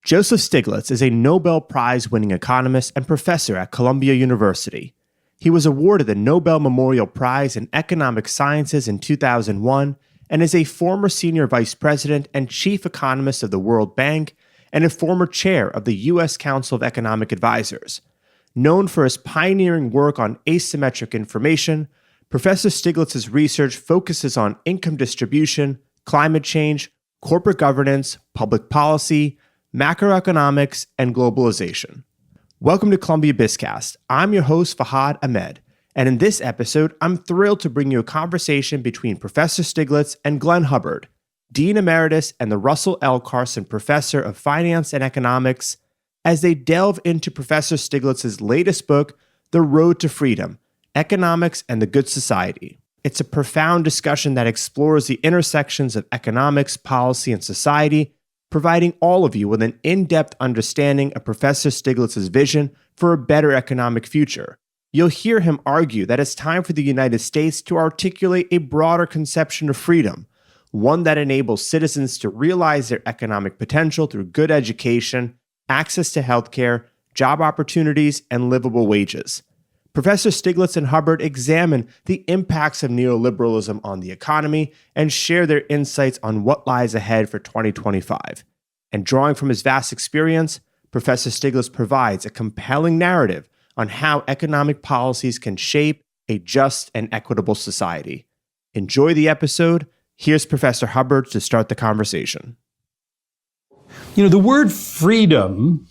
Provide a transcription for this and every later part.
Joseph Stiglitz is a Nobel Prize-winning economist and professor at Columbia University. He was awarded the Nobel Memorial Prize in Economic Sciences in 2001 and is a former senior vice president and chief economist of the World Bank and a former chair of the U.S. Council of Economic Advisors. Known for his pioneering work on asymmetric information, Professor Stiglitz's research focuses on income distribution, climate change, corporate governance, public policy, macroeconomics, and globalization. Welcome to Columbia BizCast. I'm your host, Fahad Ahmed, and in this episode, I'm thrilled to bring you a conversation between Professor Stiglitz and Glenn Hubbard, Dean Emeritus and the Russell L. Carson Professor of Finance and Economics, as they delve into Professor Stiglitz's latest book, The Road to Freedom: Economics and the Good Society. It's a profound discussion that explores the intersections of economics, policy, and society, providing all of you with an in-depth understanding of Professor Stiglitz's vision for a better economic future. You'll hear him argue that it's time for the United States to articulate a broader conception of freedom, one that enables citizens to realize their economic potential through good education, access to healthcare, job opportunities, and livable wages. Professor Stiglitz and Hubbard examine the impacts of neoliberalism on the economy and share their insights on what lies ahead for 2025. And drawing from his vast experience, Professor Stiglitz provides a compelling narrative on how economic policies can shape a just and equitable society. Enjoy the episode. Here's Professor Hubbard to start the conversation. The word freedom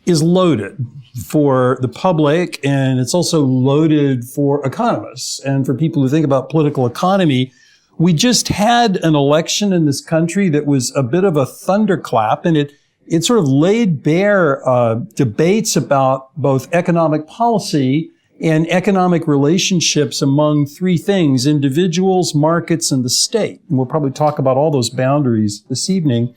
is loaded for the public, and it's also loaded for economists and for people who think about political economy. We just had an election in this country that was a bit of a thunderclap, and it sort of laid bare debates about both economic policy and economic relationships among three things: individuals, markets, and the state. And we'll probably talk about all those boundaries this evening.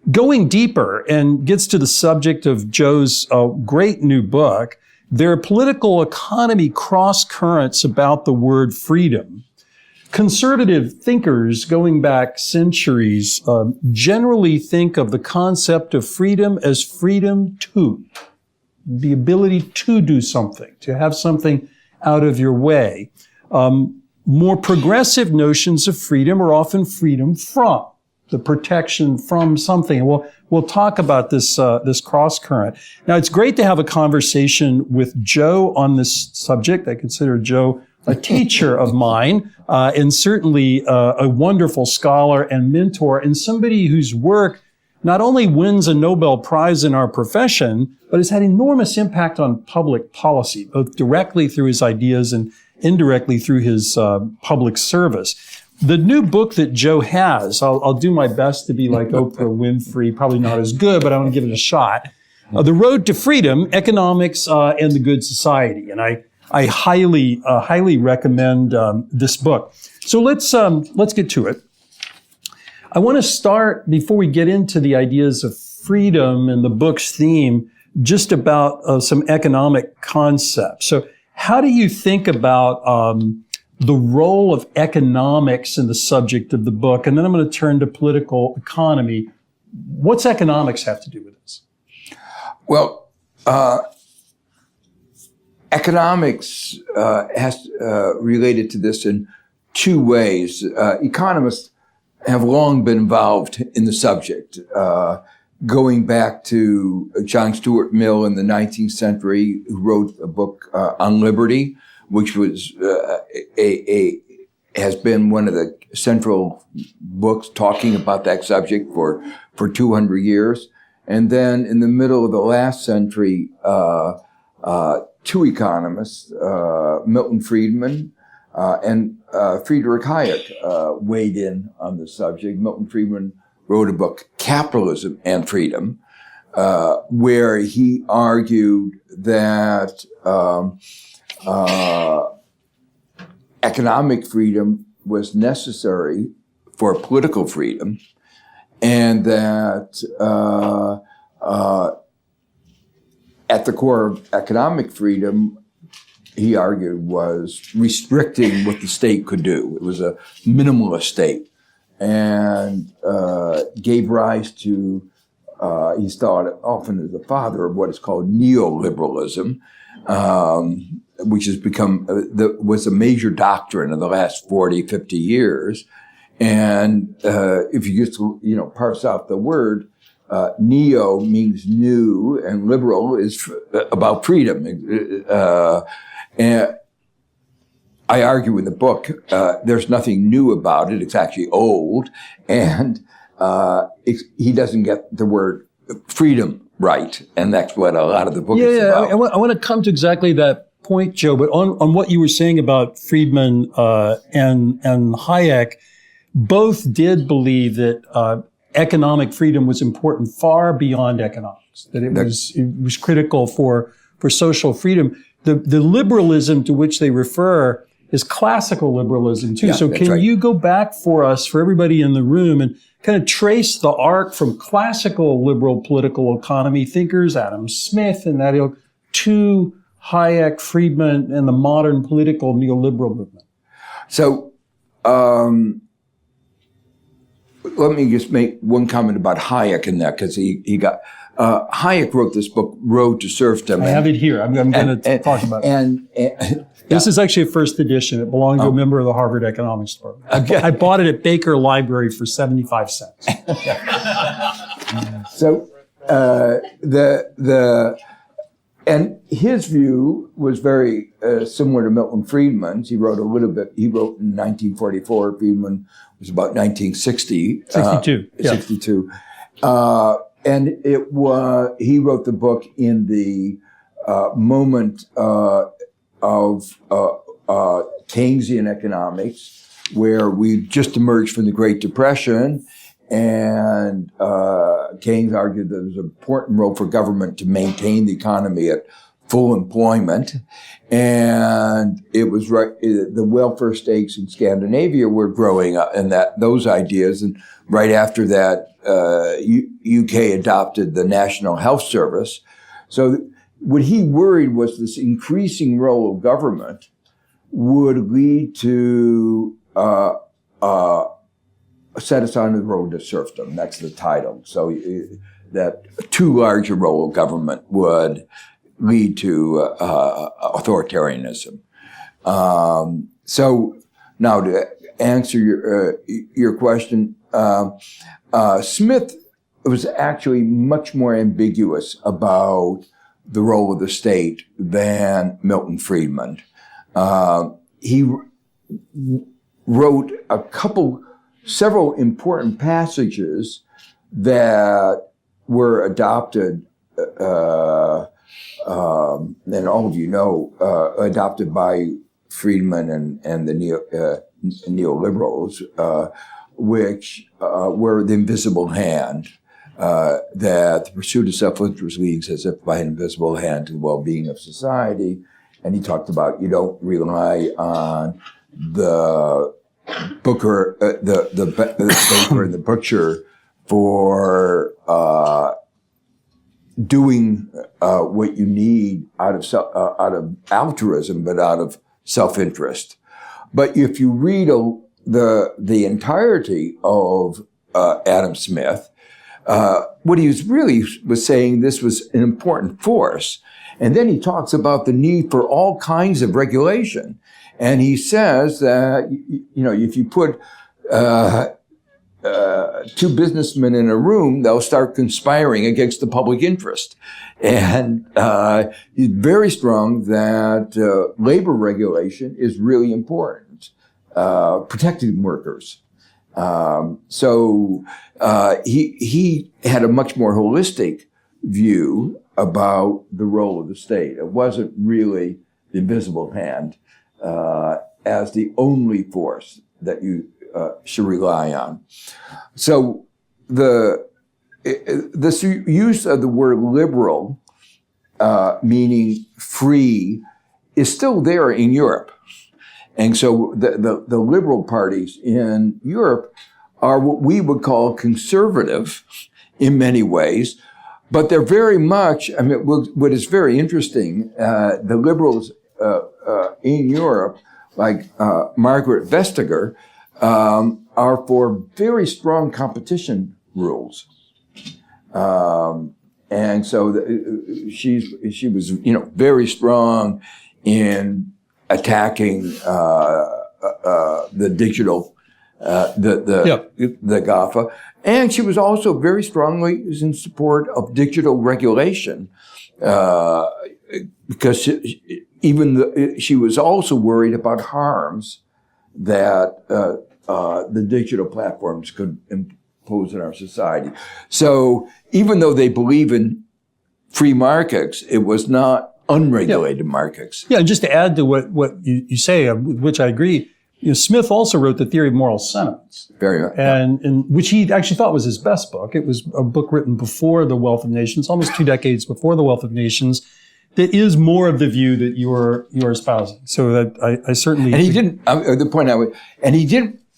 Going deeper and gets to the subject of Joe's great new book, there are political economy cross currents about the word freedom. Conservative thinkers going back centuries generally think of the concept of freedom as freedom to, the ability to do something, to have something out of your way. More progressive notions of freedom are often freedom from, the protection from something. We'll talk about this cross current. Now, it's great to have a conversation with Joe on this subject. I consider Joe a teacher of mine, and certainly a wonderful scholar and mentor, and somebody whose work not only wins a Nobel Prize in our profession, but has had enormous impact on public policy, both directly through his ideas and indirectly through his public service. The new book that Joe has, I'll do my best to be like Oprah Winfrey, probably not as good, but I'm going to give it a shot. The Road to Freedom: Economics and the Good Society. And I highly recommend this book. So let's get to it. I want to start, before we get into the ideas of freedom and the book's theme, just about some economic concepts. So how do you think about the role of economics in the subject of the book? And then I'm going to turn to political economy. What's economics have to do with this? Well, economics has related to this in two ways. Economists have long been involved in the subject, going back to John Stuart Mill in the 19th century, who wrote a book on liberty, which was has been one of the central books talking about that subject for 200 years. And then in the middle of the last century, two economists, Milton Friedman and Friedrich Hayek, weighed in on the subject. Milton Friedman wrote a book, Capitalism and Freedom, where he argued that economic freedom was necessary for political freedom, and that at the core of economic freedom, he argued, was restricting what the state could do. It was a minimalist state, and gave rise to he's thought often as the father of what is called neoliberalism, which has become was a major doctrine of the last 40, 50 years. And if you just parse out the word, neo means new, and liberal is about freedom. And I argue in the book, there's nothing new about it. It's actually old, and he doesn't get the word freedom right, and that's what a lot of the book is about. I want to come to exactly that point, Joe, but on what you were saying about Friedman and Hayek, both did believe that economic freedom was important far beyond economics, that it was critical for social freedom. The liberalism to which they refer is classical liberalism too. So can you go back for us, for everybody in the room, and kind of trace the arc from classical liberal political economy thinkers, Adam Smith and that ilk, to Hayek, Friedman, and the modern political neoliberal movement? So let me just make one comment about Hayek in that, because Hayek wrote this book, Road to Serfdom. I have it here. I'm going to talk about it. This is actually a first edition. It belonged to a member of the Harvard Economics Department. Okay. I bought it at Baker Library for 75 cents. So and his view was very similar to Milton Friedman's. He wrote in 1944. Friedman was about 1960. 62. 62. And he wrote the book in the moment of Keynesian economics, where we just emerged from the Great Depression, and Keynes argued that there was an important role for government to maintain the economy at full employment, and it was the welfare states in Scandinavia were growing up, and those ideas, and right after that, UK adopted the National Health Service. So what he worried was this increasing role of government would lead to set us on the road to serfdom. That's the title. So that too large a role of government would lead to authoritarianism. So now to answer your question, Smith was actually much more ambiguous about the role of the state than Milton Friedman. He wrote several important passages that were adopted, and all of you know, adopted by Friedman and the neoliberals, which were the invisible hand. That the pursuit of self-interest leads as if by an invisible hand to the well-being of society. And he talked about you don't rely on the baker and the butcher for doing what you need out of altruism, but out of self-interest. But if you read the entirety of Adam Smith, what he was saying, this was an important force. And then he talks about the need for all kinds of regulation. And he says that, if you put two businessmen in a room, they'll start conspiring against the public interest. And he's very strong that labor regulation is really important, protecting workers. So he had a much more holistic view about the role of the state. It wasn't really the invisible hand as the only force that you should rely on. So the use of the word liberal, meaning free, is still there in Europe. And so the liberal parties in Europe are what we would call conservative in many ways, but they're very much, what is very interesting, the liberals in Europe, like Margaret Vestager, are for very strong competition rules. And so she was, very strong in attacking the digital, the GAFA. And she was also very strongly in support of digital regulation, because she was also worried about harms that the digital platforms could impose in our society. So even though they believe in free markets, it was not unregulated markets. Yeah, and just to add to what you say, with which I agree, Smith also wrote The Theory of Moral Sentiments. Very much. And which he actually thought was his best book. It was a book written before The Wealth of Nations, almost 2 decades before The Wealth of Nations, that is more of the view that you're espousing. So that I certainly... And he didn't,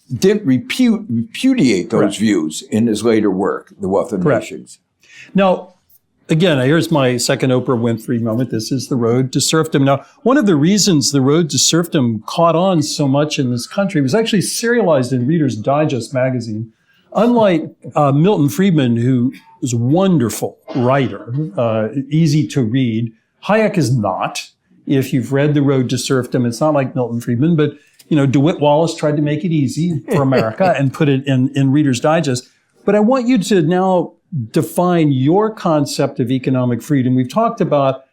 he didn't repudiate those views in his later work, The Wealth of Nations. Now, again, here's my second Oprah Winfrey moment. This is The Road to Serfdom. Now, one of the reasons The Road to Serfdom caught on so much in this country was actually serialized in Reader's Digest magazine. Unlike Milton Friedman, who is a wonderful writer, easy to read, Hayek is not. If you've read The Road to Serfdom, it's not like Milton Friedman, but DeWitt Wallace tried to make it easy for America and put it in Reader's Digest. But I want you to now define your concept of economic freedom. We've talked about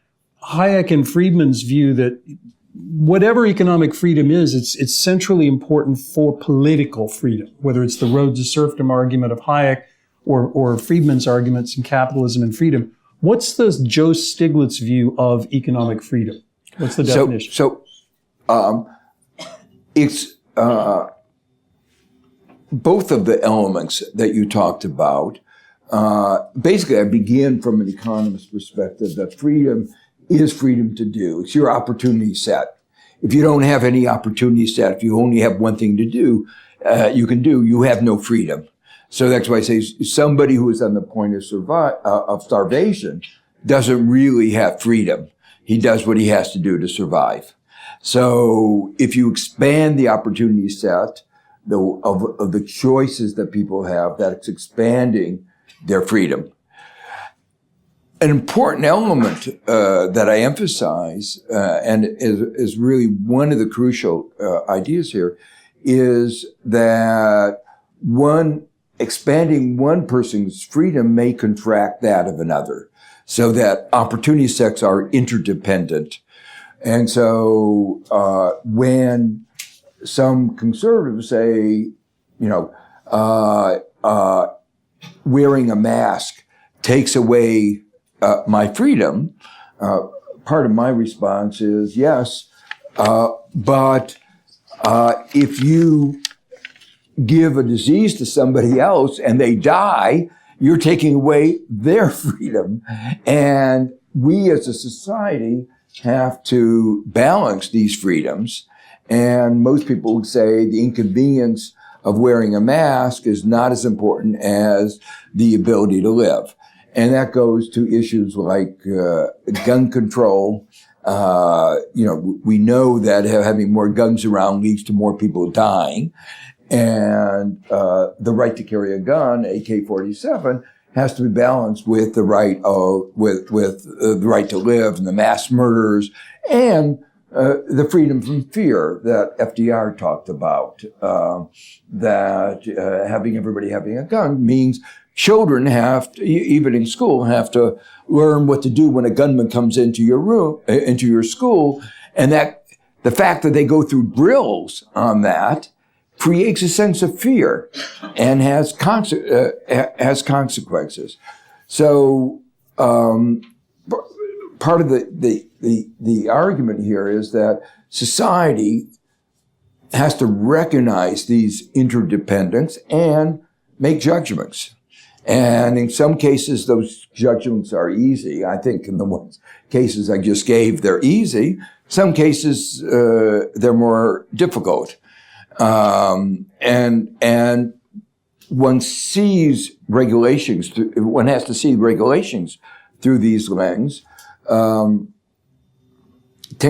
Hayek and Friedman's view that whatever economic freedom is, it's centrally important for political freedom, whether it's the Road to Serfdom argument of Hayek or Friedman's arguments in Capitalism and Freedom. What's the Joe Stiglitz view of economic freedom? What's the definition? It's both of the elements that you talked about. Basically, I begin from an economist perspective that freedom is freedom to do. It's your opportunity set. If you don't have any opportunity set, if you only have one thing to do, you have no freedom. So that's why I say somebody who is on the point of starvation doesn't really have freedom. He does what he has to do to survive. So if you expand the opportunity set of the choices that people have, that's expanding their freedom. An important element that I emphasize, and is really one of the crucial ideas here, is that expanding one person's freedom may contract that of another, so that opportunity sets are interdependent. And so when some conservatives say, wearing a mask takes away my freedom, part of my response is yes, but if you give a disease to somebody else and they die, you're taking away their freedom. And we as a society have to balance these freedoms. And most people would say the inconvenience of wearing a mask is not as important as the ability to live. And that goes to issues like gun control. We know that having more guns around leads to more people dying. And the right to carry a gun, AK-47, has to be balanced with the right the right to live and the mass murders and the freedom from fear that FDR talked about. That having everybody having a gun means children have to, even in school, have to learn what to do when a gunman comes into your room, into your school, and that the fact that they go through drills on that creates a sense of fear and has consequences. So part of the argument here is that society has to recognize these interdependence and make judgments. And in some cases, those judgments are easy. I think in the cases I just gave, they're easy. Some cases, they're more difficult. And one sees regulations, one has to see regulations through these lenses. 10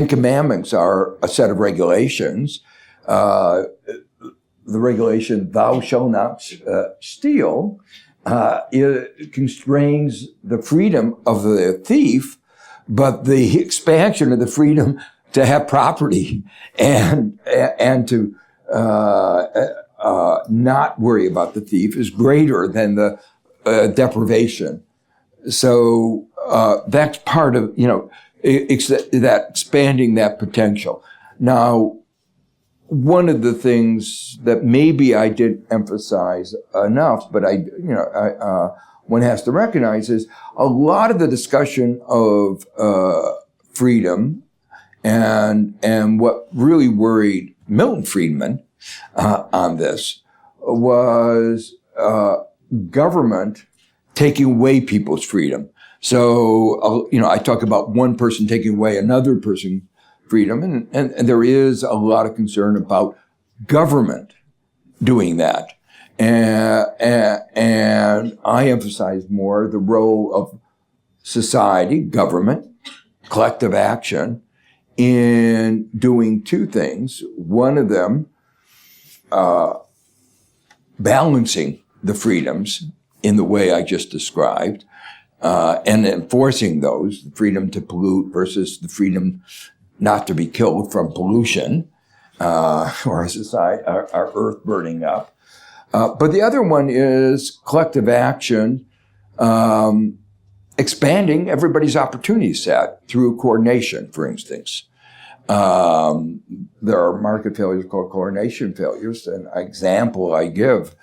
Commandments are a set of regulations. The regulation, thou shalt not steal, it constrains the freedom of the thief, but the expansion of the freedom to have property and to not worry about the thief is greater than the deprivation. So that's part of, that expanding that potential. Now, one of the things that maybe I didn't emphasize enough, but one has to recognize is a lot of the discussion of freedom and what really worried Milton Friedman on this was government taking away people's freedom. So, I talk about one person taking away another person's freedom, and there is a lot of concern about government doing that. And I emphasize more the role of society, government, collective action in doing two things. One of them, balancing the freedoms in the way I just described, and enforcing those, the freedom to pollute versus the freedom not to be killed from pollution, or our earth burning up. But the other one is collective action, expanding everybody's opportunity set through coordination, for instance. There are market failures called coordination failures. An example I give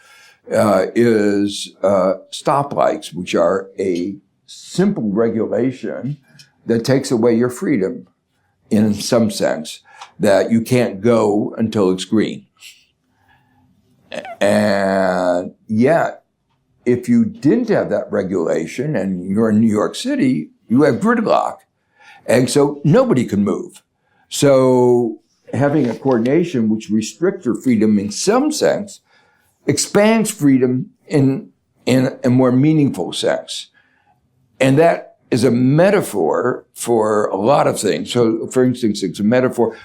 is stoplights, which are a simple regulation that takes away your freedom in some sense, that you can't go until it's green. And yet, if you didn't have that regulation and you're in New York City, you have gridlock. And so nobody can move. So having a coordination which restricts your freedom in some sense expands freedom in a more meaningful sense. And that is a metaphor for a lot of things. So, for instance, it's a metaphor.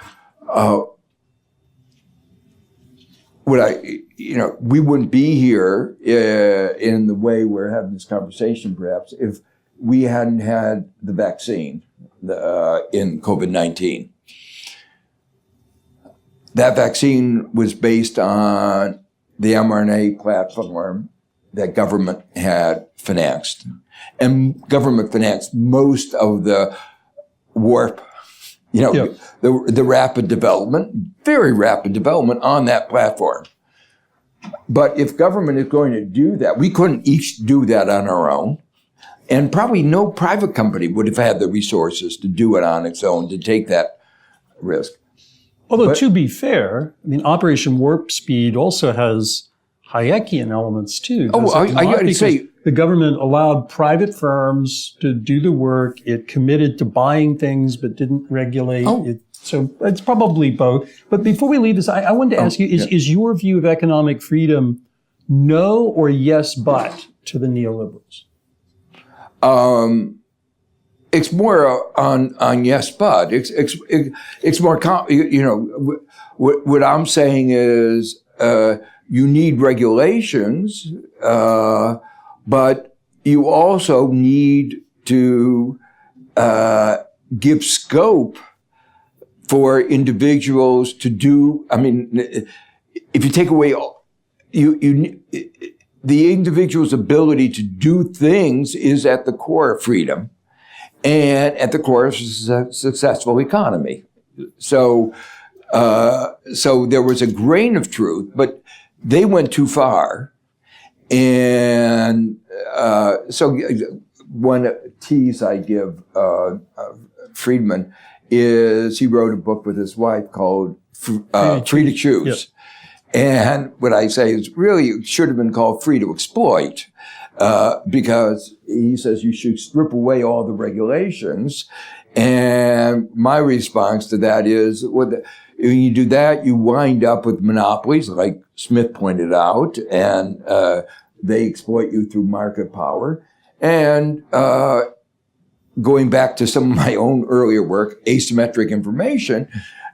We wouldn't be here in the way we're having this conversation, perhaps, if we hadn't had the vaccine in COVID-19. That vaccine was based on the mRNA platform that government had financed. And government financed most of the warp, the rapid development, very rapid development on that platform. But if government is going to do that, we couldn't each do that on our own. And probably no private company would have had the resources to do it on its own, to take that risk. Although, to be fair, Operation Warp Speed also has Hayekian elements too. I'd say the government allowed private firms to do the work. It committed to buying things but didn't regulate it. So it's probably both. But before we leave this, I wanted to ask you, is your view of economic freedom no or yes but to the neoliberals? It's more on yes but. It's more what I'm saying is you need regulations, but you also need to give scope for individuals to do. If you take away the individual's ability to do things is at the core of freedom and at the core of a successful economy. So there was a grain of truth, but they went too far. And so one tease I give Friedman is he wrote a book with his wife called Free to Choose. Yep. And what I say is really it should have been called Free to Exploit, because he says you should strip away all the regulations. And my response to that is, when you do that, you wind up with monopolies, like Smith pointed out, and they exploit you through market power. And going back to some of my own earlier work, asymmetric information,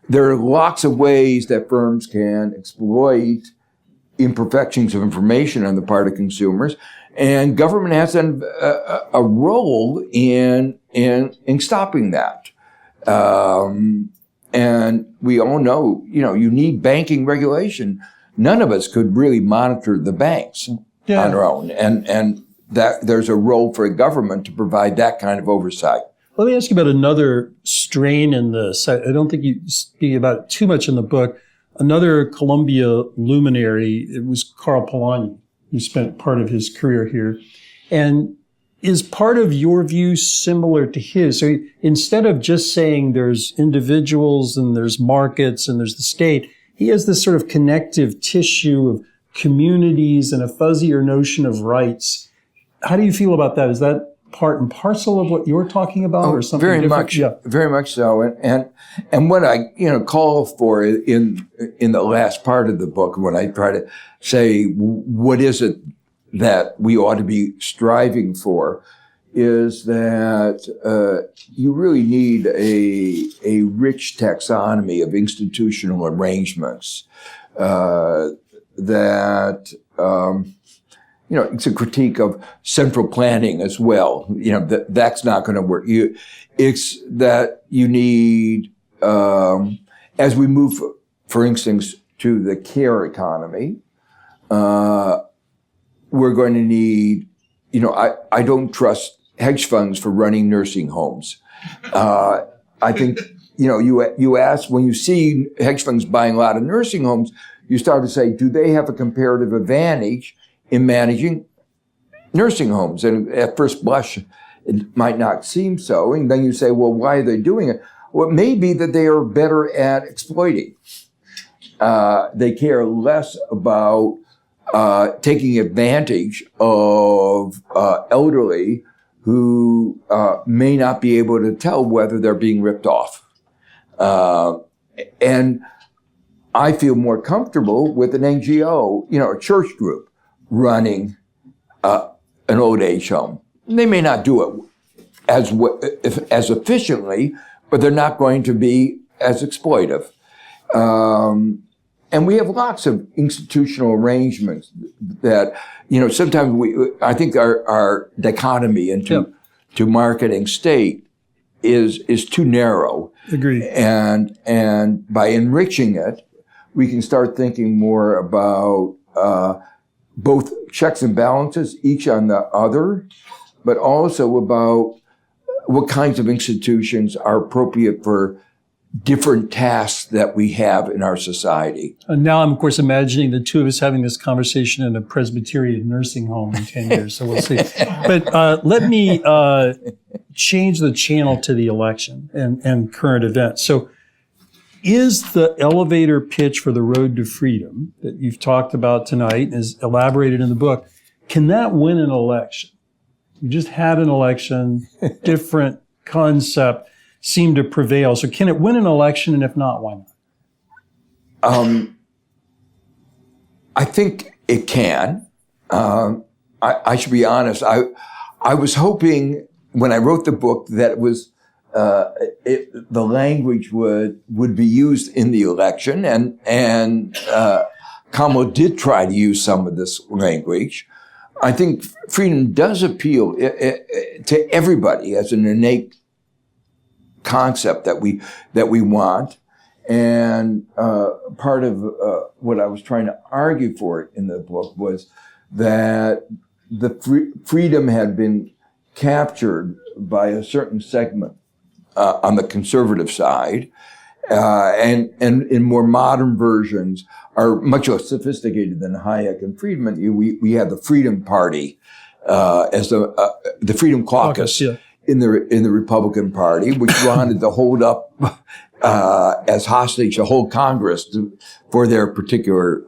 there are lots of ways that firms can exploit imperfections of information on the part of consumers. And government has a role in stopping that. And we all know, you need banking regulation. None of us could really monitor the banks on our own. And that there's a role for a government to provide that kind of oversight. Let me ask you about another strain in this. I don't think you speak about it too much in the book. Another Columbia luminary, it was Karl Polanyi, who spent part of his career here. And is part of your view similar to his? So instead of just saying there's individuals and there's markets and there's the state, he has this sort of connective tissue of communities and a fuzzier notion of rights. How do you feel about that? Is that part and parcel of what you're talking about, or something very different? much, very much so. And what I call for in the last part of the book, when I try to say what is it that we ought to be striving for, is that you really need a rich taxonomy of institutional arrangements that. It's a critique of central planning as well. That's not going to work. It's that you need, as we move, for instance, to the care economy, we're going to need, I don't trust hedge funds for running nursing homes. I think, you ask, when you see hedge funds buying a lot of nursing homes, you start to say, do they have a comparative advantage in managing nursing homes? And at first blush, it might not seem so. And then you say, well, why are they doing it? Well, it may be that they are better at exploiting. They care less about taking advantage of elderly who may not be able to tell whether they're being ripped off. And I feel more comfortable with an NGO, a church group, running an old age home. They may not do it as efficiently, but they're not going to be as exploitive. And we have lots of institutional arrangements that, sometimes I think our dichotomy into market and state is too narrow. Agreed. And by enriching it, we can start thinking more about both checks and balances, each on the other, but also about what kinds of institutions are appropriate for different tasks that we have in our society. And now I'm, of course, imagining the two of us having this conversation in a Presbyterian nursing home in 10 years, so we'll see. But let me change the channel to the election and current events. So is the elevator pitch for the road to freedom that you've talked about tonight, is elaborated in the book, can that win an election? We just had an election, different concept seemed to prevail. So can it win an election, and if not, why not? I think it can. I should be honest. I was hoping when I wrote the book that it was the language would be used in the election, and Kamala did try to use some of this language. I think freedom does appeal to everybody as an innate concept that we want, and part of what I was trying to argue for in the book was that the freedom had been captured by a certain segment on the conservative side, and in more modern versions are much less sophisticated than Hayek and Friedman. We had the Freedom Party as the Freedom Caucus. In the Republican Party, which wanted to hold up as hostage a whole Congress for their particular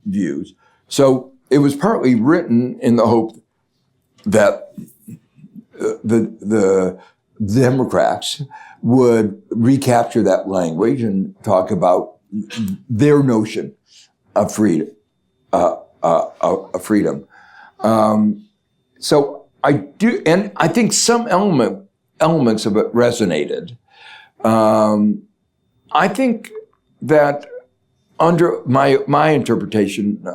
views. So it was partly written in the hope that the Democrats would recapture that language and talk about their notion of freedom. So I do, and I think some elements of it resonated. I think that under my interpretation,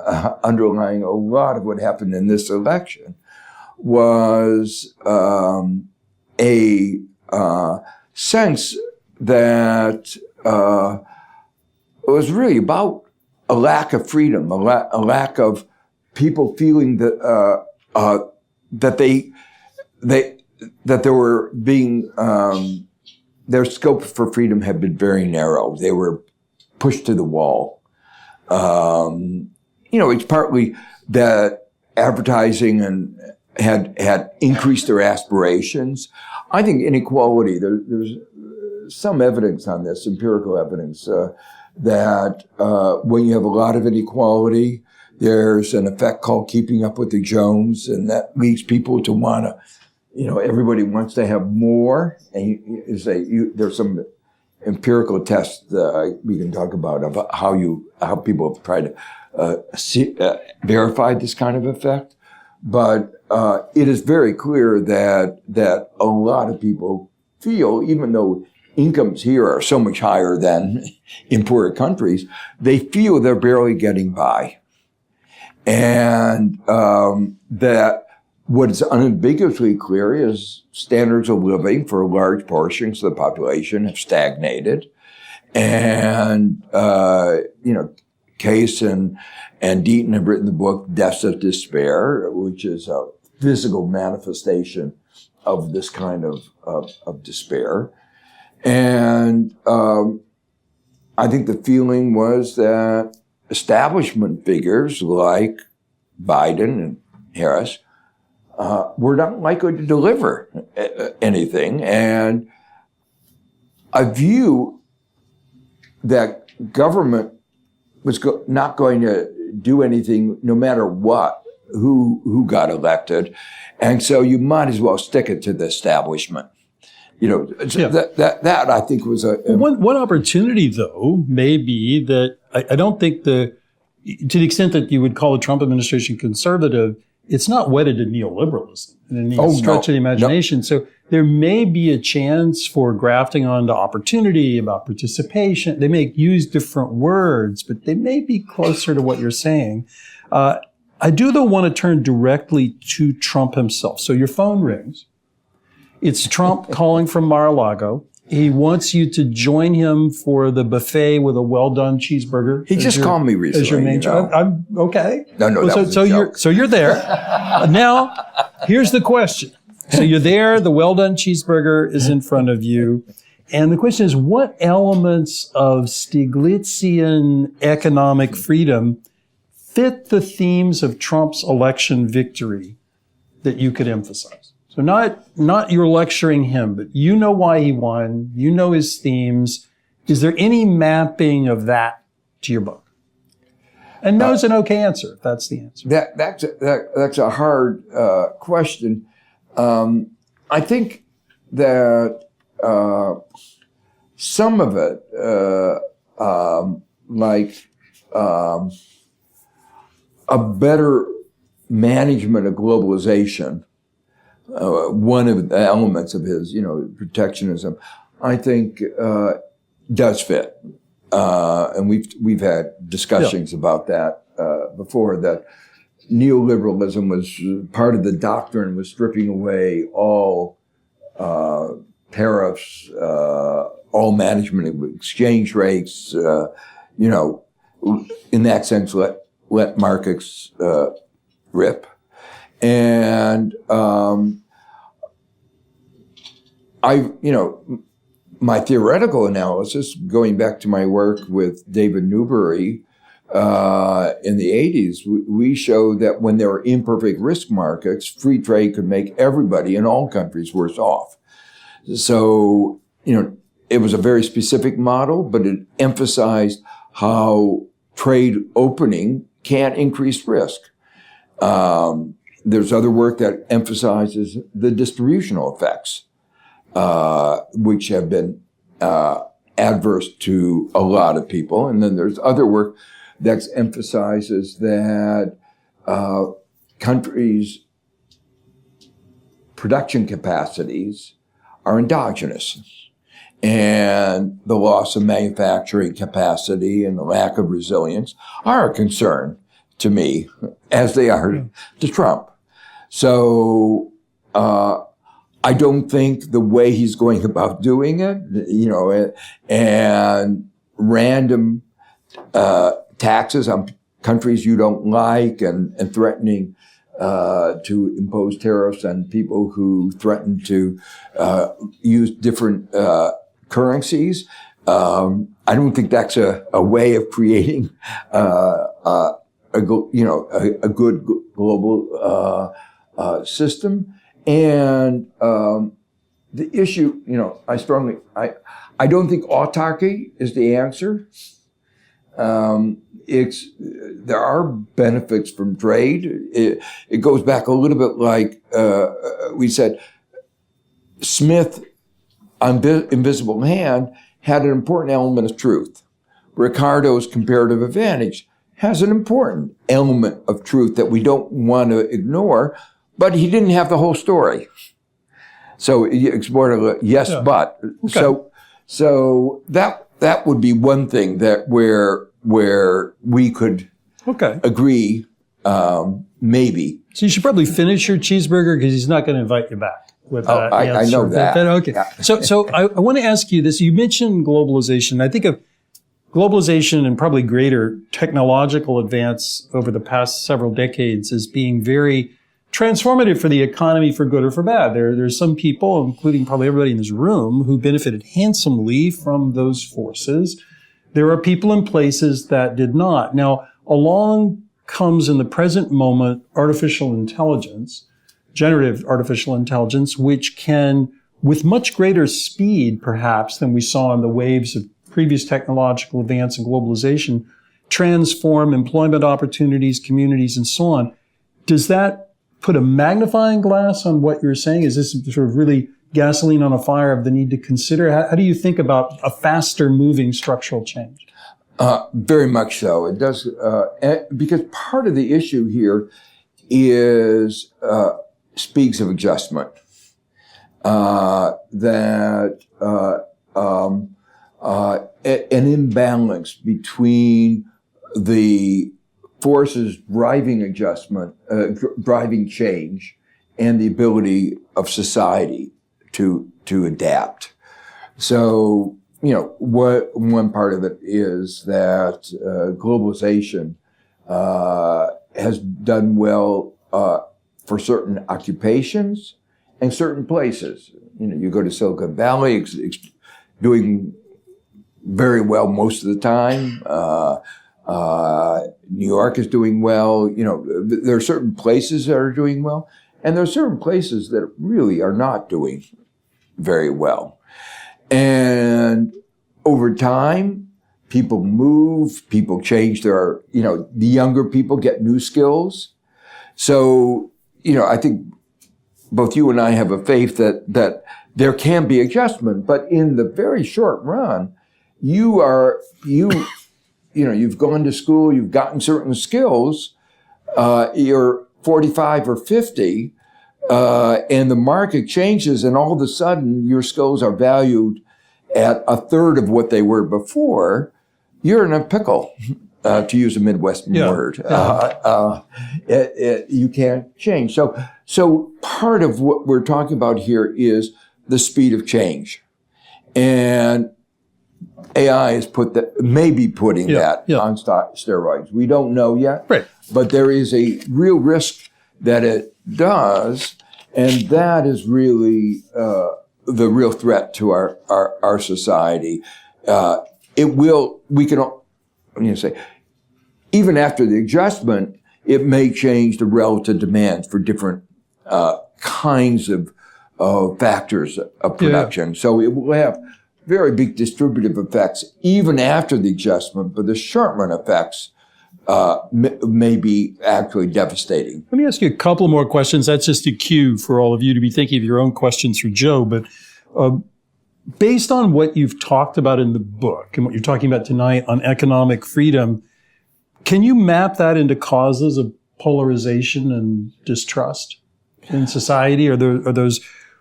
underlying a lot of what happened in this election was a sense that it was really about a lack of freedom, a lack of people feeling that that they were being their scope for freedom had been very narrow. They were pushed to the wall. It's partly that advertising and had increased their aspirations. I think inequality, there's some evidence on this, empirical evidence, that when you have a lot of inequality, there's an effect called keeping up with the Jones, and that leads people to want to, everybody wants to have more. And there's some empirical tests we can talk about of how people have tried to verify this kind of effect. But it is very clear that a lot of people feel, even though incomes here are so much higher than in poorer countries, they feel they're barely getting by. And that what is unambiguously clear is standards of living for large portions of the population have stagnated. And, Case and Deaton have written the book Deaths of Despair, which is a physical manifestation of this kind of despair. And I think the feeling was that establishment figures like Biden and Harris were not likely to deliver anything. And a view that government was not going to do anything no matter what, who got elected. And so you might as well stick it to the establishment. That I think was one opportunity, though, may be that I don't think to the extent that you would call the Trump administration conservative, it's not wedded to neoliberalism in any stretch of the imagination. No. So there may be a chance for grafting onto opportunity, about participation. They may use different words, but they may be closer to what you're saying. I do, though, want to turn directly to Trump himself. So your phone rings. It's Trump calling from Mar-a-Lago. He wants you to join him for the buffet with a well-done cheeseburger. He just called me recently. As your main I'm okay. No, so you're there. Now, here's the question. So you're there. The well-done cheeseburger is in front of you, and the question is, what elements of Stiglitzian economic freedom fit the themes of Trump's election victory that you could emphasize? So not you're lecturing him, but you know why he won. You know his themes. Is there any mapping of that to your book? And no is an okay answer, if that's the answer. That's a hard question. I think that some of it, like a better management of globalization, one of the elements of his, protectionism, I think does fit, and we've had discussions about that before. That neoliberalism was part of the doctrine, was stripping away all tariffs, all management of exchange rates. In that sense, let markets rip. And my theoretical analysis, going back to my work with David Newbury in the 80s, we showed that when there were imperfect risk markets, free trade could make everybody in all countries worse off. So, it was a very specific model, but it emphasized how trade opening can increase risk. There's other work that emphasizes the distributional effects, which have been adverse to a lot of people. And then there's other work that emphasizes that countries' production capacities are endogenous. and the loss of manufacturing capacity and the lack of resilience are a concern to me, as they are to Trump. So I don't think the way he's going about doing it, and random taxes on countries you don't like and threatening to impose tariffs on people who threaten to use different currencies. I don't think that's a way of creating a good global system. And the issue, I don't think autarky is the answer. There are benefits from trade. It goes back a little bit like we said, Smith on Invisible Hand had an important element of truth. Ricardo's comparative advantage has an important element of truth that we don't want to ignore, but he didn't have the whole story. So he explored a yes, but. Okay. So that would be one thing that where we could agree, maybe. So you should probably finish your cheeseburger because he's not going to invite you back. With I know that. Okay. Yeah. So I want to ask you this. You mentioned globalization. I think of globalization and probably greater technological advance over the past several decades as being very transformative for the economy, for good or for bad. There's some people, including probably everybody in this room, who benefited handsomely from those forces. There are people in places that did not. Now, along comes in the present moment artificial intelligence, generative artificial intelligence, which can, with much greater speed, perhaps, than we saw in the waves of previous technological advance and globalization, transform employment opportunities, communities, and so on. Does that put a magnifying glass on what you're saying? Is this sort of really gasoline on a fire of the need to consider? How do you think about a faster moving structural change? Very much so. It does, because part of the issue here is speaks of adjustment. An imbalance between the forces driving adjustment, driving change, and the ability of society to adapt. So, one part of it is that globalization has done well for certain occupations and certain places. You go to Silicon Valley, it's doing very well most of the time. New York is doing well. There are certain places that are doing well, and there are certain places that really are not doing very well. And over time, people move, people change the younger people get new skills. So, I think both you and I have a faith that there can be adjustment, but in the very short run, you've gone to school, you've gotten certain skills, you're 45 or 50, and the market changes, and all of a sudden your skills are valued at a third of what they were before. You're in a pickle, to use a Midwestern word. You can't change. So part of what we're talking about here is the speed of change. And AI is maybe putting that on steroids. We don't know yet, right. But there is a real risk that it does, and that is really the real threat to our society. Even after the adjustment, it may change the relative demands for different kinds of factors of production. Yeah. So it will have very big distributive effects even after the adjustment, but the short-run effects may be actually devastating. Let me ask you a couple more questions. That's just a cue for all of you to be thinking of your own questions for Joe. But based on what you've talked about in the book and what you're talking about tonight on economic freedom, can you map that into causes of polarization and distrust in society? Are those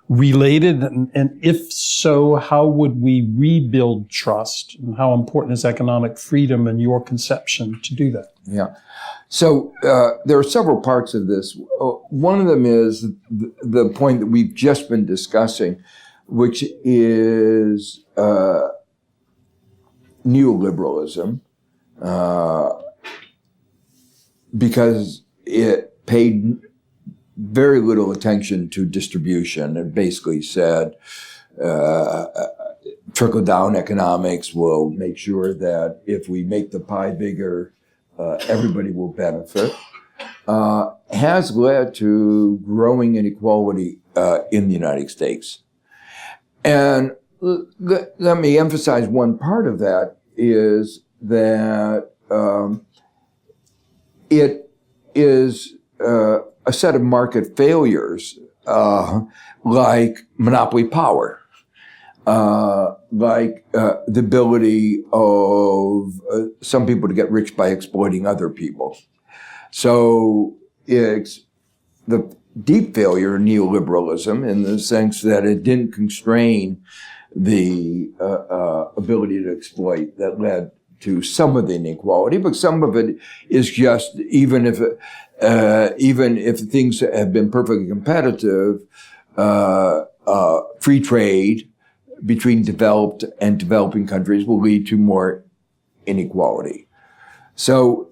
related? And if so, how would we rebuild trust? And how important is economic freedom in your conception to do that? Yeah. So there are several parts of this. One of them is the point that we've just been discussing, which is neoliberalism, because it paid very little attention to distribution. It basically said trickle-down economics will make sure that if we make the pie bigger, everybody will benefit, has led to growing inequality in the United States. And let me emphasize one part of that is that it is a set of market failures like monopoly power, like the ability of some people to get rich by exploiting other people. So it's the deep failure in neoliberalism in the sense that it didn't constrain the ability to exploit that led to some of the inequality, but some of it is just even if things have been perfectly competitive, free trade between developed and developing countries will lead to more inequality. So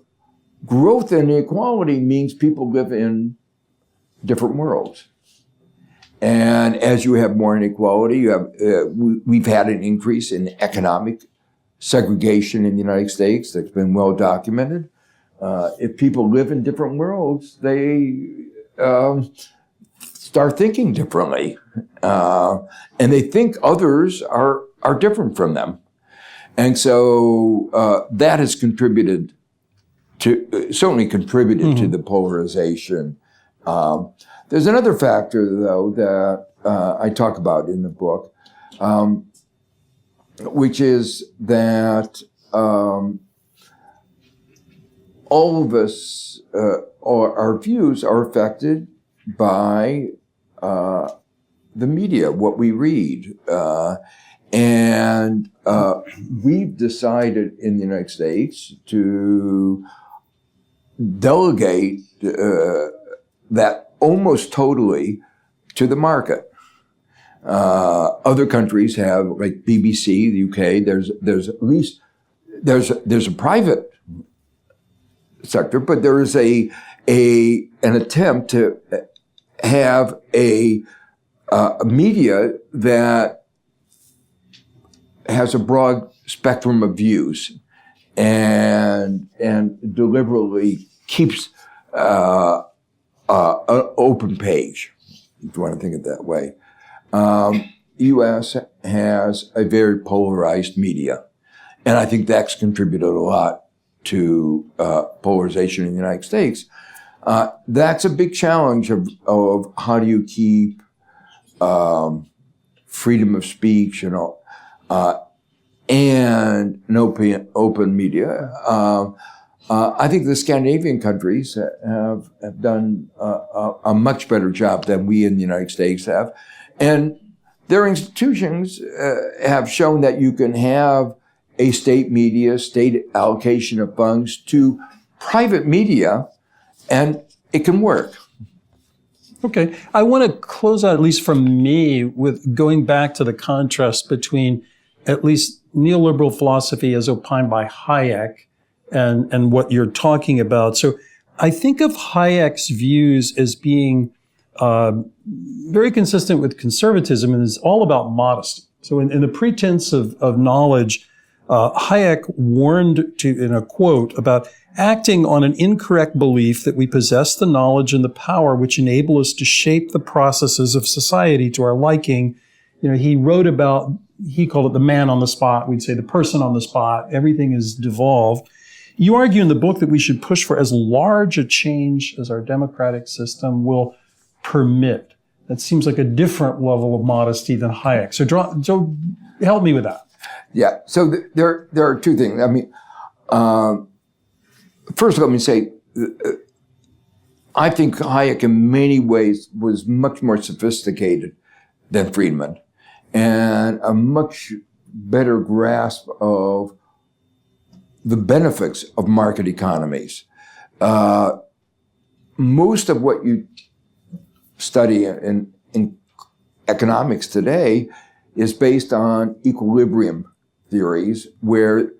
growth and inequality means people live in different worlds. And as you have more inequality, we've had an increase in economic segregation in the United States that's been well documented. If people live in different worlds, they start thinking differently. And they think others are different from them. And so that has contributed to the polarization. There's another factor, though, that I talk about in the book, which is that all of us, our views are affected by the media, what we read. And we've decided in the United States to delegate that almost totally to the market. Other countries have, like BBC, the UK, there's at least, there's a private sector, but there is an attempt to have a media that has a broad spectrum of views and deliberately keeps an open page, if you want to think of it that way. U.S. has a very polarized media, and I think that's contributed a lot to polarization in the United States. That's a big challenge of how do you keep freedom of speech and an open media. I think the Scandinavian countries have done a much better job than we in the United States have. And their institutions have shown that you can have a state media, state allocation of funds to private media, and it can work. Okay. I want to close out, at least from me, with going back to the contrast between at least neoliberal philosophy as opined by Hayek and what you're talking about. So I think of Hayek's views as being very consistent with conservatism, and is all about modesty. So in the pretense of knowledge, Hayek warned in a quote about acting on an incorrect belief that we possess the knowledge and the power which enable us to shape the processes of society to our liking. You know, he wrote about, he called it the man on the spot. We'd say the person on the spot. Everything is devolved. You argue in the book that we should push for as large a change as our democratic system will permit. That seems like a different level of modesty than Hayek. So help me with that. Yeah. So there are two things. I mean, first let me say, I think Hayek in many ways was much more sophisticated than Friedman. and a much better grasp of the benefits of market economies. Most of what you study in economics today is based on equilibrium theories where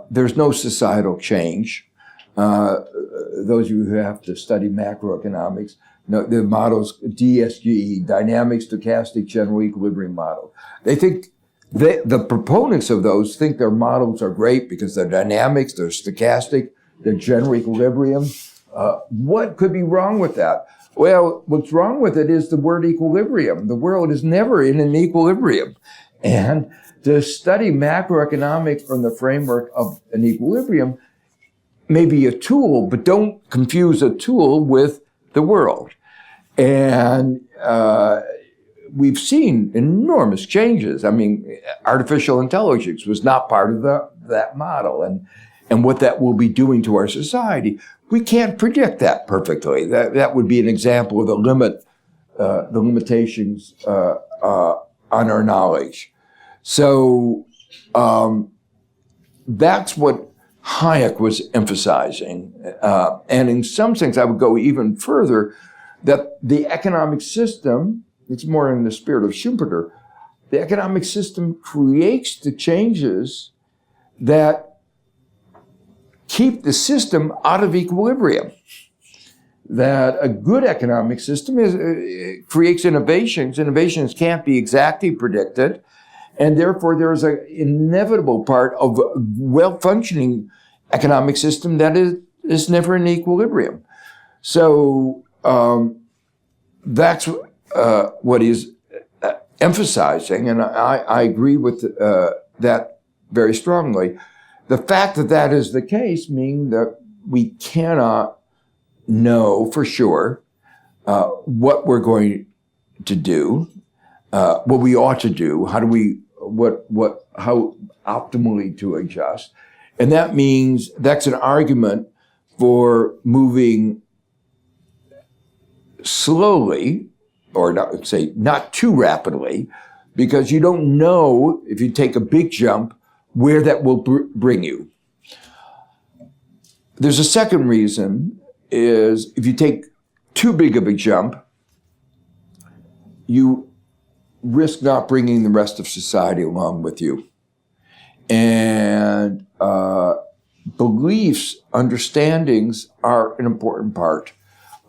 there's no societal change. Those of you who have to study macroeconomics know the models DSGE, dynamic stochastic general equilibrium model. They think the proponents of those think their models are great because they're dynamics, they're stochastic, they're general equilibrium. What could be wrong with that? Well, what's wrong with it is the word equilibrium. The world is never in an equilibrium. And to study macroeconomics from the framework of an equilibrium may be a tool, but don't confuse a tool with the world. And we've seen enormous changes. I mean, artificial intelligence was not part of that model. And what that will be doing to our society, we can't predict that perfectly. That would be an example of the limitations on our knowledge. So that's what Hayek was emphasizing. And in some sense, I would go even further, that the economic system, it's more in the spirit of Schumpeter, the economic system creates the changes that keep the system out of equilibrium. That a good economic system creates innovations. Innovations can't be exactly predicted. And therefore, there's an inevitable part of a well-functioning economic system that is never in equilibrium. So that's what he's emphasizing, and I agree with that very strongly. The fact that that is the case means that we cannot know for sure what we're going to do, what we ought to do, how optimally to adjust. And that means that's an argument for moving slowly, or not too rapidly, because you don't know if you take a big jump where that will bring you. There's a second reason, is if you take too big of a jump, you risk not bringing the rest of society along with you. And beliefs, understandings are an important part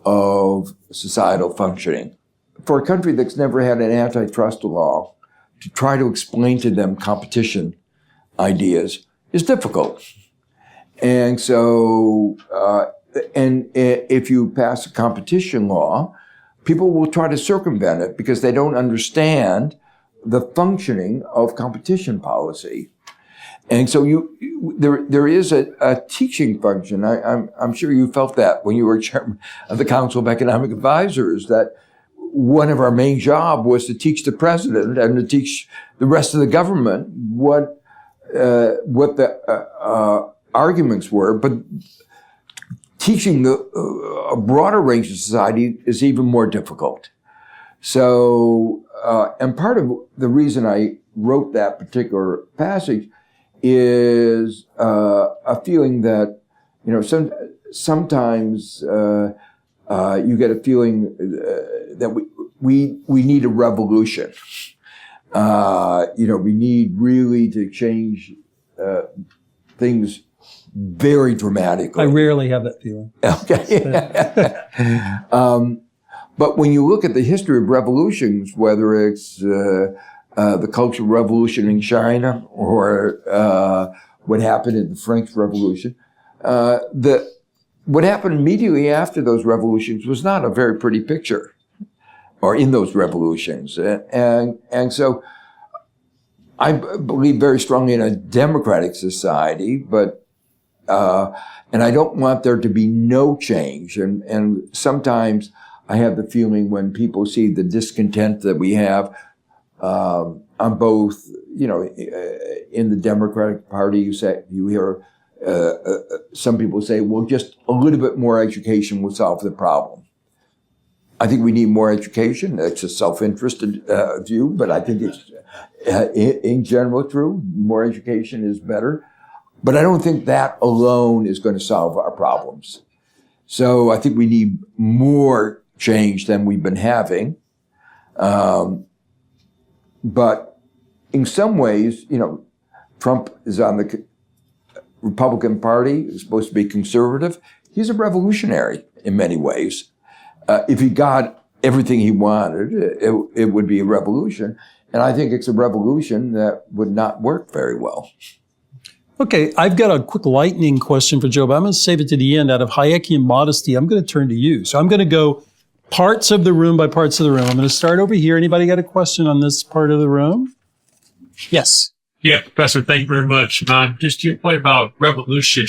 of societal functioning. For a country that's never had an antitrust law, to try to explain to them competition ideas is difficult. And so, and if you pass a competition law, people will try to circumvent it because they don't understand the functioning of competition policy. And so there is a teaching function. I'm sure you felt that when you were chairman of the Council of Economic Advisors, that one of our main job was to teach the president and to teach the rest of the government what the arguments were. But teaching a broader range of society is even more difficult. So, and part of the reason I wrote that particular passage is a feeling that, sometimes you get a feeling that we need a revolution. We need really to change things very dramatically. I rarely have that feeling. Okay. But when you look at the history of revolutions, whether it's the Cultural Revolution in China or what happened in the French Revolution, what happened immediately after those revolutions was not a very pretty picture, or in those revolutions. And so I believe very strongly in a democratic society, but and I don't want there to be no change. And sometimes I have the feeling when people see the discontent that we have on both, in the Democratic Party, you hear some people say, well, just a little bit more education will solve the problem. I think we need more education. That's a self-interested view, but I think it's in general true. More education is better. But I don't think that alone is going to solve our problems. So I think we need more change than we've been having. But in some ways, Trump is on the Republican Party, is supposed to be conservative. He's a revolutionary in many ways. If he got everything he wanted, it would be a revolution. And I think it's a revolution that would not work very well. Okay, I've got a quick lightning question for Joe, but I'm going to save it to the end. Out of Hayekian modesty, I'm going to turn to you. So I'm going to go parts of the room by parts of the room. I'm going to start over here. Anybody got a question on this part of the room? Yes. Yeah, Professor, thank you very much. Just to your point about revolution,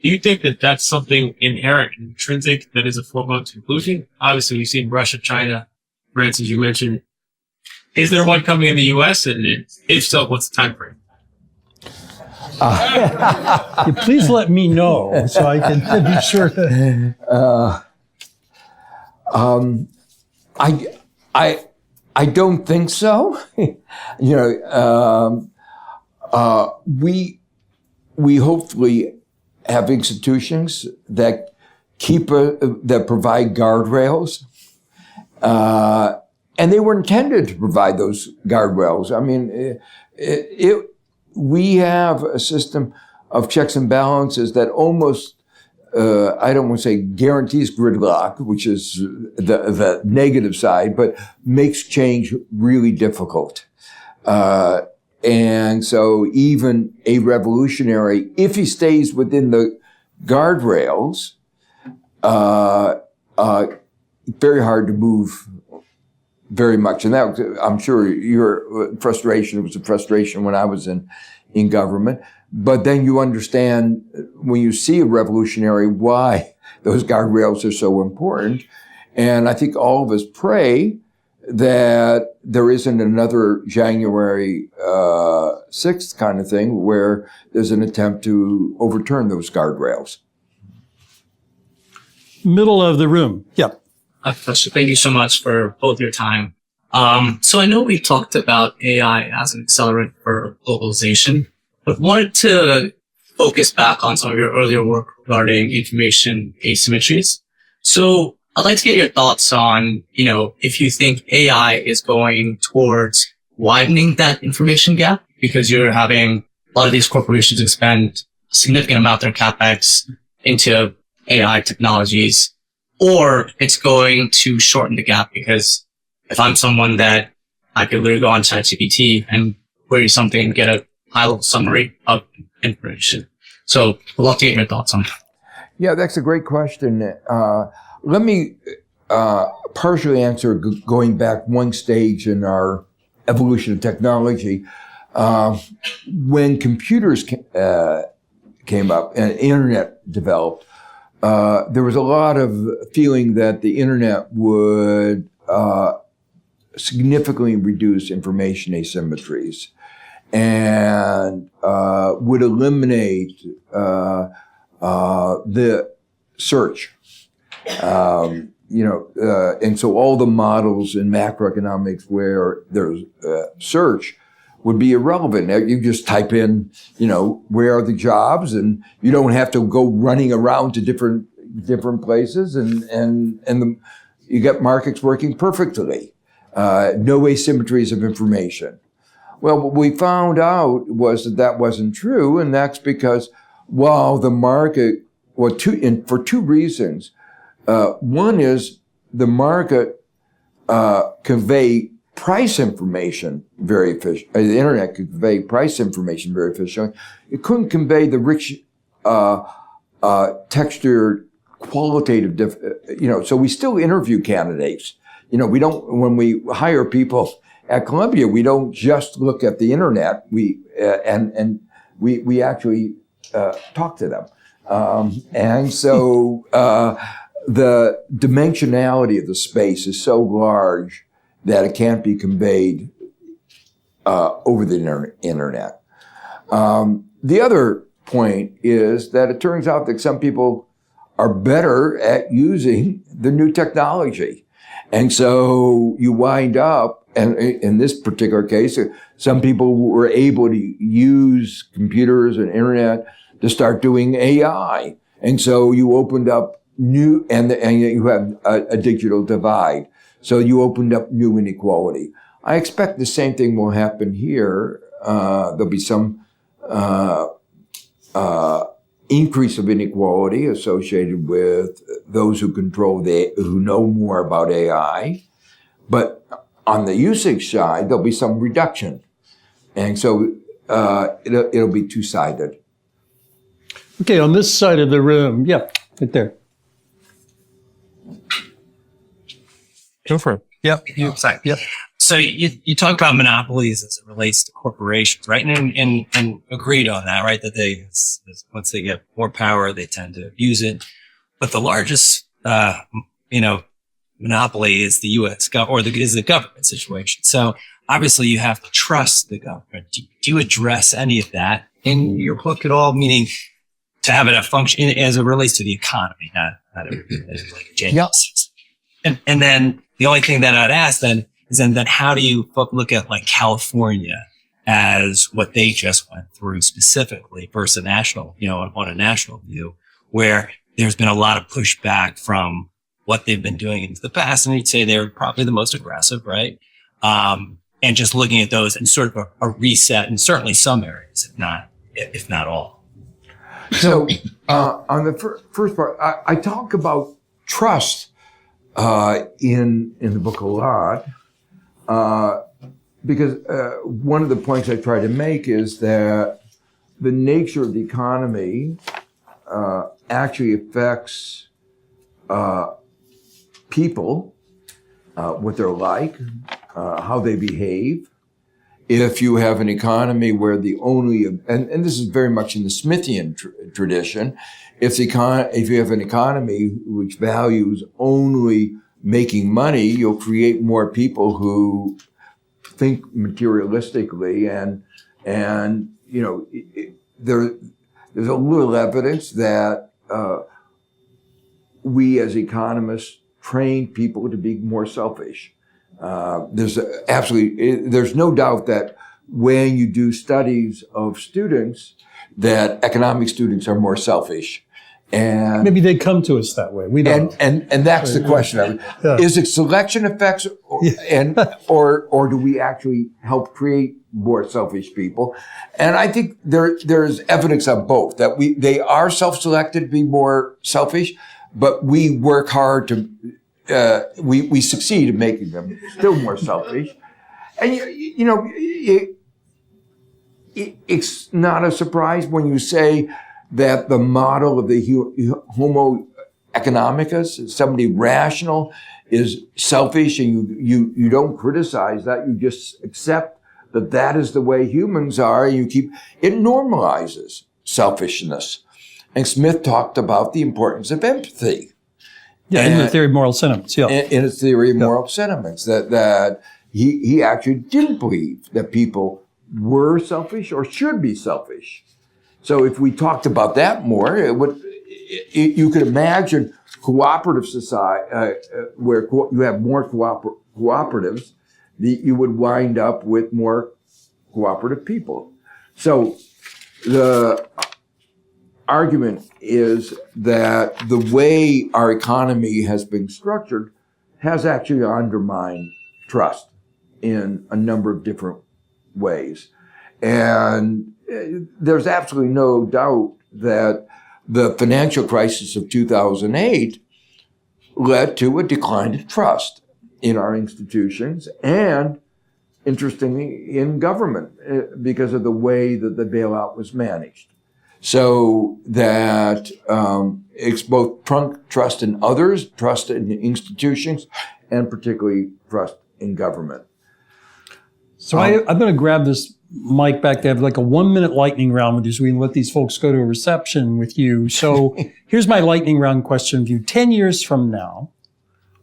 do you think that that's something inherent, intrinsic, that is a foregone conclusion? Obviously, we've seen Russia, China, France, as you mentioned. Is there one coming in the U.S.? And if so, what's the time frame? Please let me know so I can be sure that. I don't think so. We hopefully have institutions that that provide guardrails, and they were intended to provide those guardrails. I mean, we have a system of checks and balances that almost, I don't want to say guarantees gridlock, which is the negative side, but makes change really difficult. And so even a revolutionary, if he stays within the guardrails, very hard to move very much. And that, I'm sure your frustration was a frustration when I was in government. But then you understand when you see a revolutionary why those guardrails are so important. And I think all of us pray that there isn't another January 6th kind of thing where there's an attempt to overturn those guardrails. Middle of the room. Yep. Professor, thank you so much for both your time. So I know we talked about AI as an accelerant for globalization, but wanted to focus back on some of your earlier work regarding information asymmetries. So I'd like to get your thoughts on, if you think AI is going towards widening that information gap, because you're having a lot of these corporations expend a significant amount of their CapEx into AI technologies, or it's going to shorten the gap, because if I'm someone that I could literally go on ChatGPT and query something and get a high-level summary of information. So I'd love to get your thoughts on that. Yeah, that's a great question. Let me partially answer going back one stage in our evolution of technology. When computers came up and internet developed, there was a lot of feeling that the internet would significantly reduce information asymmetries and would eliminate the search. And so all the models in macroeconomics where there's search would be irrelevant. You just type in, where are the jobs, and you don't have to go running around to different places, and you get markets working perfectly. No asymmetries of information. Well, what we found out was that wasn't true, and that's because while the market, for two reasons. One is the market convey price information very efficiently. The internet could convey price information very efficiently. It couldn't convey the rich, textured, qualitative, so we still interview candidates. When we hire people at Columbia, we don't just look at the internet. We actually talk to them. And so the dimensionality of the space is so large that it can't be conveyed over the internet. The other point is that it turns out that some people are better at using the new technology. And so you wind up, and in this particular case, some people were able to use computers and internet to start doing AI. And so you opened up new, and you have a digital divide. So you opened up new inequality. I expect the same thing will happen here. There'll be some increase of inequality associated with those who who know more about AI. But on the usage side, there'll be some reduction. And so it'll be two-sided. Okay, on this side of the room, yeah, right there. Go for it. Yep. Sorry. Yep. So you talk about monopolies as it relates to corporations, right? And agreed on that, right? That once they get more power, they tend to abuse it. But the largest, monopoly is the U.S. is the government situation. So obviously you have to trust the government. Do you address any of that in your book at all? Meaning to have it a function as it relates to the economy, not everything that's like a genius. And then the only thing that I'd ask then is then how do you look at like California as what they just went through specifically versus national, on a national view, where there's been a lot of pushback from what they've been doing in the past. And you'd say they're probably the most aggressive, right? And just looking at those and sort of a reset in certainly some areas, if not all. So on the first part, I talk about trust in the book a lot, because one of the points I try to make is that the nature of the economy actually affects people, what they're like, how they behave. If you have an economy where the only, and this is very much in the Smithian tradition, if you have an economy which values only making money, you'll create more people who think materialistically, and there's a little evidence that we as economists train people to be more selfish. There's no doubt that when you do studies of students, that economic students are more selfish. And maybe they come to us that way. We don't. And that's the question. Yeah. Is it selection effects, or do we actually help create more selfish people? And I think there's evidence of both, that they are self-selected to be more selfish, but we work hard to we succeed in making them still more selfish. And it's not a surprise when you say that the model of the Homo economicus, somebody rational, is selfish, and you don't criticize that. You just accept that is the way humans are. It normalizes selfishness. And Smith talked about the importance of empathy. Yeah, in the theory of moral sentiments. Yeah, in his theory of moral sentiments, that he actually didn't believe that people were selfish or should be selfish. So if we talked about that more, you could imagine cooperative society where you have more cooperatives, you would wind up with more cooperative people. So the argument is that the way our economy has been structured has actually undermined trust in a number of different ways. And there's absolutely no doubt that the financial crisis of 2008 led to a decline in trust in our institutions and, interestingly, in government because of the way that the bailout was managed. So that it's both trust in others, trust in institutions, and particularly trust in government. So I'm going to grab this mic back to have like a 1-minute lightning round with you so we can let these folks go to a reception with you. So here's my lightning round question of you. 10 years from now,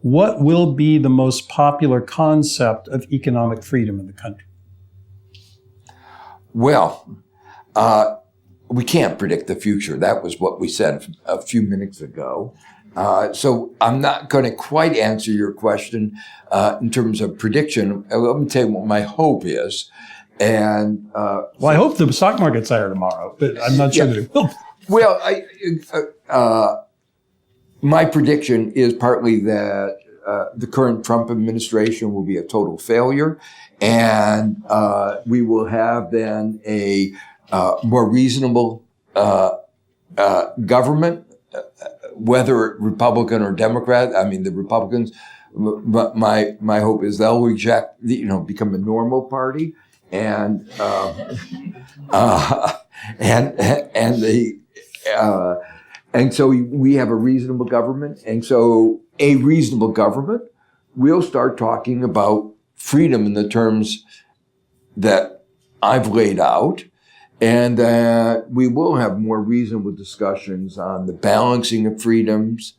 what will be the most popular concept of economic freedom in the country? Well, we can't predict the future. That was what we said a few minutes ago. So I'm not going to quite answer your question in terms of prediction. Let me tell you what my hope is. And well, I hope the stock market's higher tomorrow, but I'm not sure that it will. Well, my prediction is partly that the current Trump administration will be a total failure, and we will have then a more reasonable government, whether Republican or Democrat. I mean, the Republicans. But my hope is they'll reject, become a normal party, and so we have a reasonable government, and so a reasonable government will start talking about freedom in the terms that I've laid out, and that we will have more reasonable discussions on the balancing of freedoms,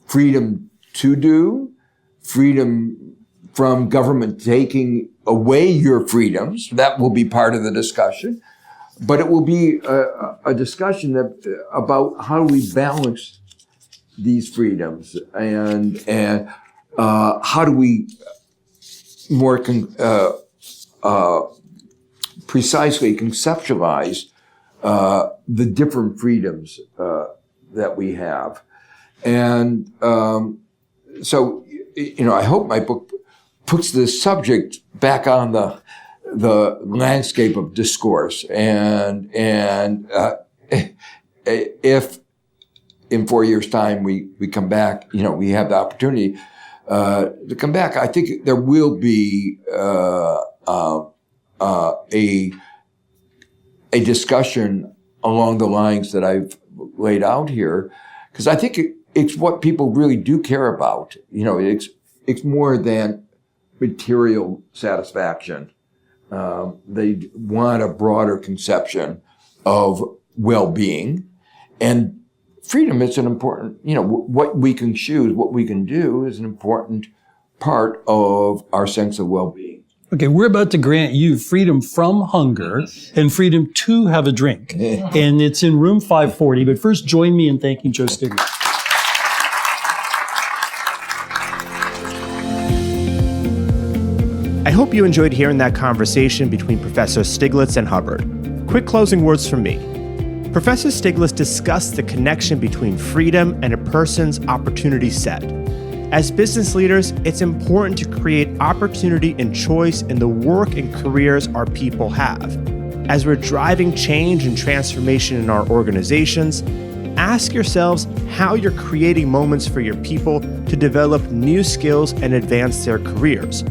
freedom to do, freedom from government taking away your freedoms. That will be part of the discussion. But it will be a discussion about how do we balance these freedoms, and how do we more precisely conceptualize the different freedoms that we have. And so, I hope my book puts this subject back on the landscape of discourse, and if in 4 years' time we come back, we have the opportunity to come back, I think there will be a discussion along the lines that I've laid out here, because I think it's what people really do care about. It's more than material satisfaction. They want a broader conception of well-being, and freedom is an important, what we can choose, what we can do is an important part of our sense of well-being. Okay, we're about to grant you freedom from hunger and freedom to have a drink. And it's in room 540, but first join me in thanking Joe Stiglitz. I hope you enjoyed hearing that conversation between Professor Stiglitz and Hubbard. Quick closing words from me. Professor Stiglitz discussed the connection between freedom and a person's opportunity set. As business leaders, it's important to create opportunity and choice in the work and careers our people have. As we're driving change and transformation in our organizations, ask yourselves how you're creating moments for your people to develop new skills and advance their careers.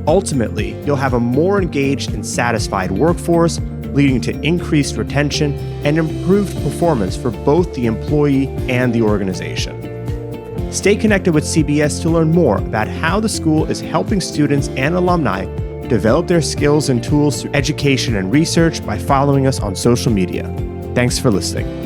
Ultimately, you'll have a more engaged and satisfied workforce, leading to increased retention and improved performance for both the employee and the organization. Stay connected with CBS to learn more about how the school is helping students and alumni develop their skills and tools through education and research by following us on social media. Thanks for listening.